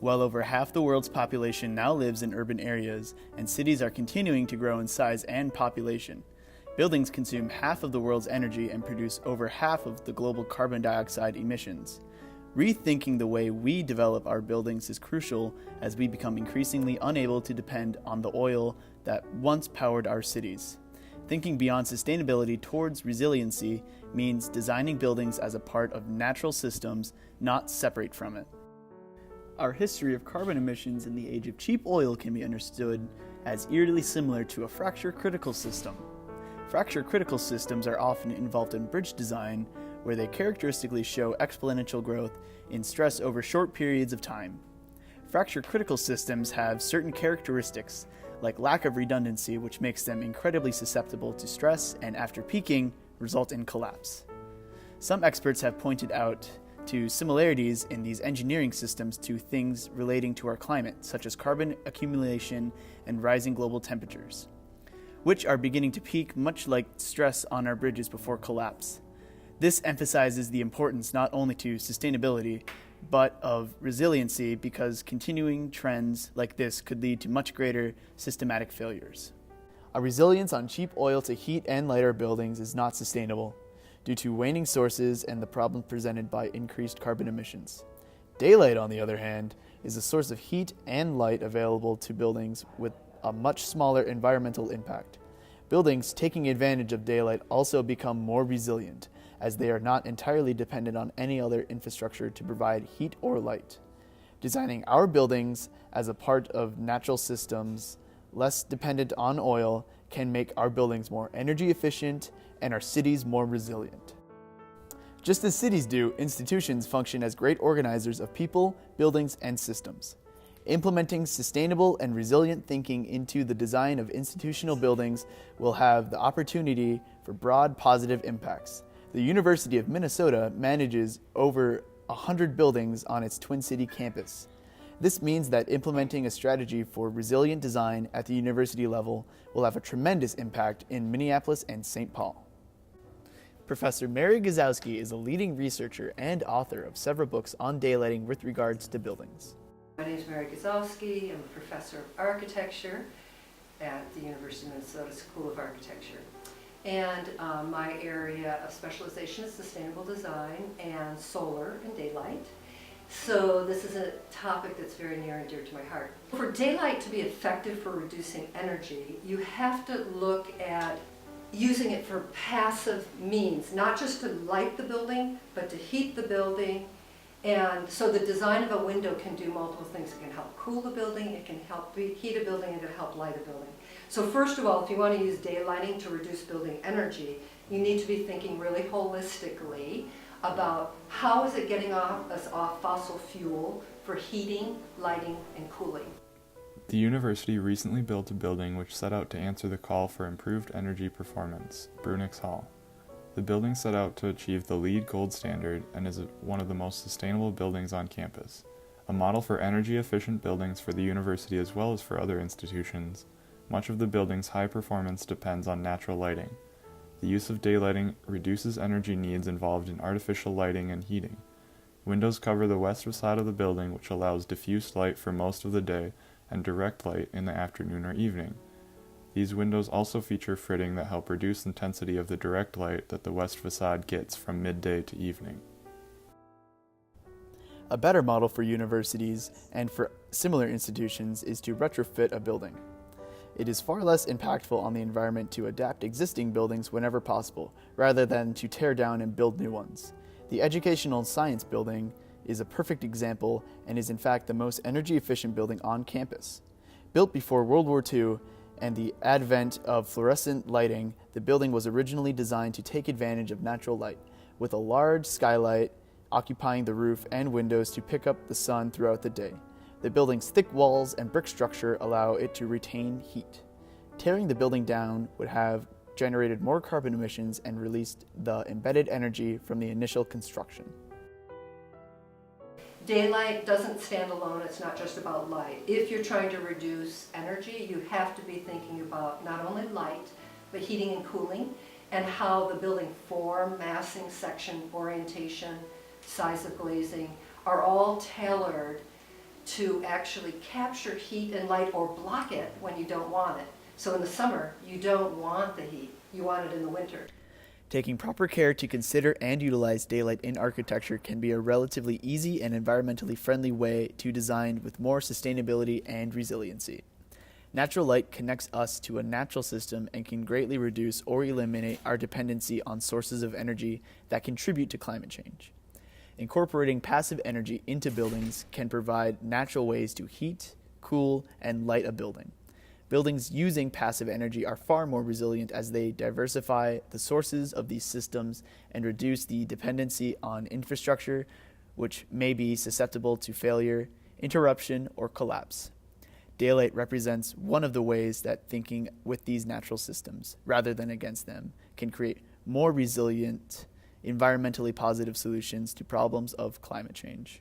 Well over half the world's population now lives in urban areas, and cities are continuing to grow in size and population. Buildings consume half of the world's energy and produce over half of the global carbon dioxide emissions. Rethinking the way we develop our buildings is crucial as we become increasingly unable to depend on the oil that once powered our cities. Thinking beyond sustainability towards resiliency means designing buildings as a part of natural systems, not separate from it. Our history of carbon emissions in the age of cheap oil can be understood as eerily similar to a fracture-critical system. Fracture-critical systems are often involved in bridge design, where they characteristically show exponential growth in stress over short periods of time. Fracture-critical systems have certain characteristics, like lack of redundancy, which makes them incredibly susceptible to stress and, after peaking, result in collapse. Some experts have pointed out to similarities in these engineering systems to things relating to our climate, such as carbon accumulation and rising global temperatures, which are beginning to peak much like stress on our bridges before collapse. This emphasizes the importance not only to sustainability, but of resiliency, because continuing trends like this could lead to much greater systematic failures. A reliance on cheap oil to heat and light our buildings is not sustainable, due to waning sources and the problems presented by increased carbon emissions. Daylight, on the other hand, is a source of heat and light available to buildings with a much smaller environmental impact. Buildings taking advantage of daylight also become more resilient, as they are not entirely dependent on any other infrastructure to provide heat or light. Designing our buildings as a part of natural systems, less dependent on oil, can make our buildings more energy efficient and our cities more resilient. Just as cities do, institutions function as great organizers of people, buildings, and systems. Implementing sustainable and resilient thinking into the design of institutional buildings will have the opportunity for broad positive impacts. The University of Minnesota manages over 100 buildings on its Twin City campus. This means that implementing a strategy for resilient design at the university level will have a tremendous impact in Minneapolis and St. Paul. Professor Mary Guzowski is a leading researcher and author of several books on daylighting with regards to buildings. My name is Mary Guzowski. I'm a professor of architecture at the University of Minnesota School of Architecture. And my area of specialization is sustainable design and solar and daylight. So this is a topic that's very near and dear to my heart. For daylight to be effective for reducing energy, you have to look at using it for passive means, not just to light the building, but to heat the building. And so the design of a window can do multiple things. It can help cool the building, it can help heat a building, and it can help light a building. So first of all, if you want to use daylighting to reduce building energy, you need to be thinking really holistically about how is it getting us off fossil fuel for heating, lighting, and cooling. The university recently built a building which set out to answer the call for improved energy performance, Brunix Hall. The building set out to achieve the LEED Gold standard and is one of the most sustainable buildings on campus, a model for energy-efficient buildings for the university as well as for other institutions. Much of the building's high performance depends on natural lighting. The use of daylighting reduces energy needs involved in artificial lighting and heating. Windows cover the west facade of the building, which allows diffuse light for most of the day and direct light in the afternoon or evening. These windows also feature fritting that help reduce intensity of the direct light that the west facade gets from midday to evening. A better model for universities and for similar institutions is to retrofit a building. It is far less impactful on the environment to adapt existing buildings whenever possible, rather than to tear down and build new ones. The Educational Science Building is a perfect example and is in fact the most energy-efficient building on campus. Built before World War II and the advent of fluorescent lighting, the building was originally designed to take advantage of natural light, with a large skylight occupying the roof and windows to pick up the sun throughout the day. The building's thick walls and brick structure allow it to retain heat. Tearing the building down would have generated more carbon emissions and released the embedded energy from the initial construction. Daylight doesn't stand alone. It's not just about light. If you're trying to reduce energy, you have to be thinking about not only light, but heating and cooling, and how the building form, massing, section, orientation, size of glazing are all tailored to actually capture heat and light or block it when you don't want it. So in the summer, you don't want the heat. You want it in the winter. Taking proper care to consider and utilize daylight in architecture can be a relatively easy and environmentally friendly way to design with more sustainability and resiliency. Natural light connects us to a natural system and can greatly reduce or eliminate our dependency on sources of energy that contribute to climate change. Incorporating passive energy into buildings can provide natural ways to heat, cool, and light a building. Buildings using passive energy are far more resilient as they diversify the sources of these systems and reduce the dependency on infrastructure, which may be susceptible to failure, interruption, or collapse. Daylight represents one of the ways that thinking with these natural systems, rather than against them, can create more resilient, environmentally positive solutions to problems of climate change.